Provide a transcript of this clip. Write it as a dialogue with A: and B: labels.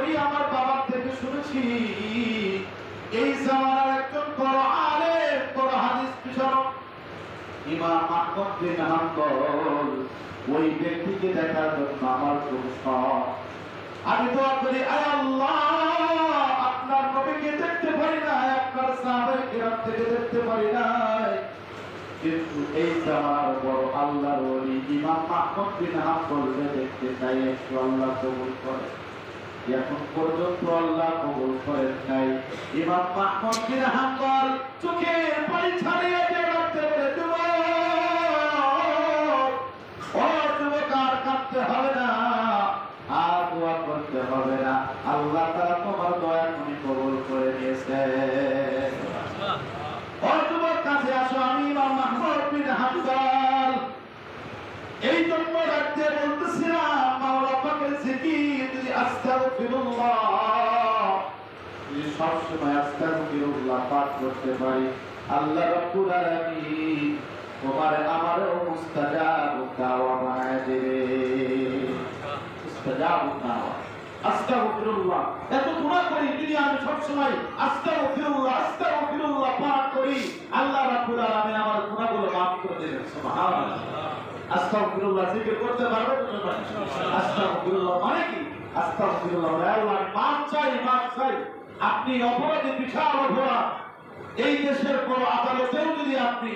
A: করি আমার বাবার থেকে শুনেছি এই জামানার একজন বড় আলেম, বড় হাদিস বিশারদ ইমাম আহমদ বিন হাম্বল, ওই ব্যক্তিকে দেখার জন্য আমার খুব শখ। আমি দোয়া করি, আয় আল্লাহ, আপনার নবীকে দেখতে পারি না, আপনার সাহাবায়ে কিরাম থেকে দেখতে পারি না, কিন্তু এই জামানার বড় আল্লাহর ওলি ইমাম আহমদ বিন হাম্বলকে দেখতে চাই, একটু আল্লাহ কবুল করে। এখন পর্যন্ত আল্লাহ কবুল করেন নাই। ইমাম আহমদ বিন হাম্বল চোখের পানি ছাড়িয়ে বেরোতে বলে, ও যুবক, আর কাঁদতে হবে না, আর দোয়া করতে হবে না, আল্লাহ তাআলা তোমার দয়া তুমি কবুল করে নিয়েছে। ও যুবক, কাছে আসো, আমি ইমাম আহমদ বিন হাম্বল এই জন্য রাখতে বলতেছিলাম, মাওলা পাকের জিকির যদি আস্তাগফিরুল্লাহ, যদি সবসময় আস্তাগফিরুল্লাহ পাঠ করতে পারি, আল্লাহ রাব্বুল আলামিন তোমার আমারও মুস্তাজাব দাওয়া বানায় দেবে। মুস্তাজাব দাওয়া, আস্তাগফিরুল্লাহ এত দোয়া করি, যদি আমি সবসময় আস্তাগফিরুল্লাহ আস্তাগফিরুল্লাহ পাঠ করি, আল্লাহ রাব্বুল আলামিন আমার গুনাহগুলো মাফ করে দেবেন। সুবহানাল্লাহ। আস্তাগফিরুল্লাহ জিকির করতে পারবে তো? আস্তাগফিরুল্লাহ মানে কি? আস্তাগফিরুল্লাহ, আল্লাহ মাফ চাই, মাফ চাই। আপনি অপরাধী, বিশাল অপরাধ, এই দেশের কোন আদালতেও যদি আপনি